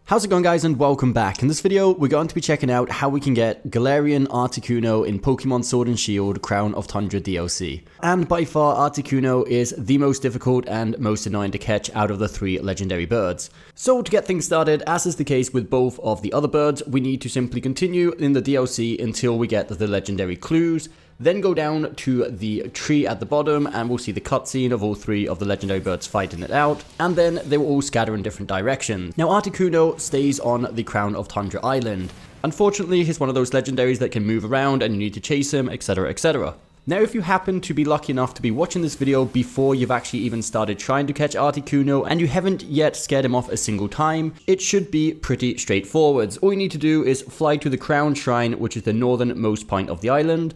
How's it going, guys, and welcome back. In this video, we're going to be checking out how we can get Galarian Articuno in Pokemon Sword and Shield Crown of Tundra DLC. And by far, Articuno is the most difficult and most annoying to catch out of the three legendary birds. So to get things started, as is the case with both of the other birds, we need to simply continue in the DLC until we get the legendary clues. Then go down to the tree at the bottom and we'll see the cutscene of all three of the legendary birds fighting it out, and then they will all scatter in different directions. Now Articuno stays on the Crown of Tundra Island. Unfortunately, he's one of those legendaries that can move around and you need to chase him, etc, etc. Now if you happen to be lucky enough to be watching this video before you've actually even started trying to catch Articuno and you haven't yet scared him off a single time, it should be pretty straightforward. All you need to do is fly to the Crown Shrine, which is the northernmost point of the island,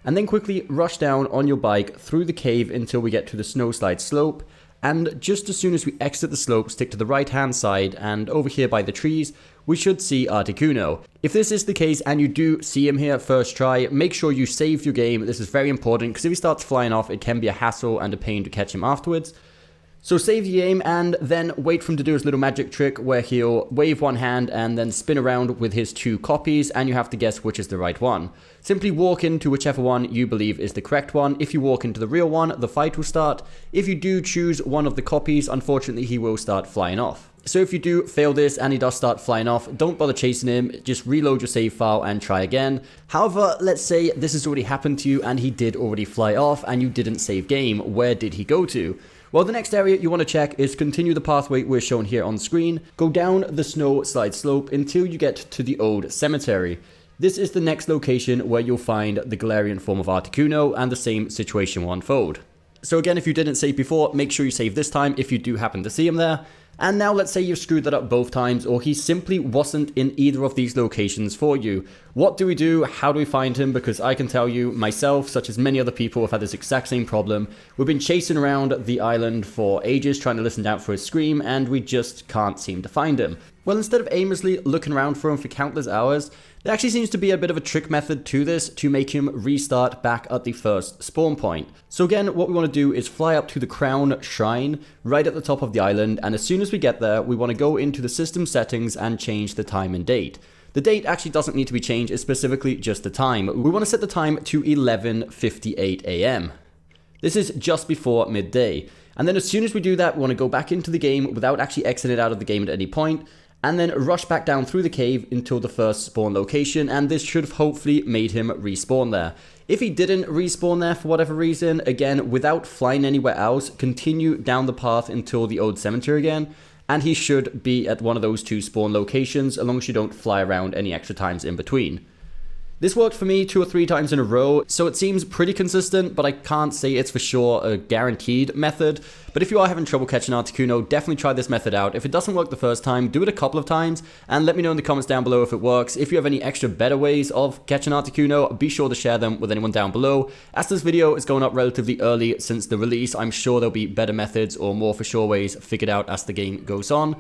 and then quickly rush down on your bike through the cave until we get to the Snowslide Slope. And just as soon as we exit the slope, stick to the right hand side, and over here by the trees, we should see Articuno. If this is the case and you do see him here first try, make sure you save your game. This is very important because if he starts flying off, it can be a hassle and a pain to catch him afterwards. So save your game and then wait for him to do his little magic trick where he'll wave one hand and then spin around with his two copies, and you have to guess which is the right one. Simply walk into whichever one you believe is the correct one. If you walk into the real one, the fight will start. If you do choose one of the copies, unfortunately he will start flying off. So if you do fail this and he does start flying off, don't bother chasing him, just reload your save file and try again. However, let's say this has already happened to you and he did already fly off and you didn't save game. Where did he go to? Well, the next area you want to check is continue the pathway we're shown here on screen. Go down the Snowslide Slope until you get to the Old Cementary. This is the next location where you'll find the Galarian form of Articuno, and the same situation will unfold. So again, if you didn't save before, make sure you save this time if you do happen to see him there. And now let's say you've screwed that up both times, or he simply wasn't in either of these locations for you. What do we do? How do we find him? Because I can tell you, myself, such as many other people, have had this exact same problem. We've been chasing around the island for ages, trying to listen out for his scream, and we just can't seem to find him. Well, instead of aimlessly looking around for him for countless hours, there actually seems to be a bit of a trick method to this to make him restart back at the first spawn point. So again, what we want to do is fly up to the Crown Shrine right at the top of the island, and as soon as we get there, we want to go into the system settings and change the time and date. The date actually doesn't need to be changed, it's specifically just the time. We want to set the time to 11:58 AM. This is just before midday. And then as soon as we do that, we want to go back into the game without actually exiting out of the game at any point, and then rush back down through the cave until the first spawn location, and this should have hopefully made him respawn there. If he didn't respawn there for whatever reason, again, without flying anywhere else, continue down the path until the Old Cemetery again, and he should be at one of those two spawn locations, as long as you don't fly around any extra times in between. This worked for me 2 or 3 times in a row, so it seems pretty consistent, but I can't say it's for sure a guaranteed method. But if you are having trouble catching Articuno, definitely try this method out. If it doesn't work the first time, do it a couple of times, and let me know in the comments down below if it works. If you have any extra better ways of catching Articuno, be sure to share them with anyone down below. As this video is going up relatively early since the release, I'm sure there'll be better methods or more for sure ways figured out as the game goes on.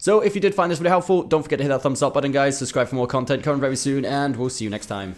So if you did find this video helpful, don't forget to hit that thumbs up button, guys. Subscribe for more content coming very soon, and we'll see you next time.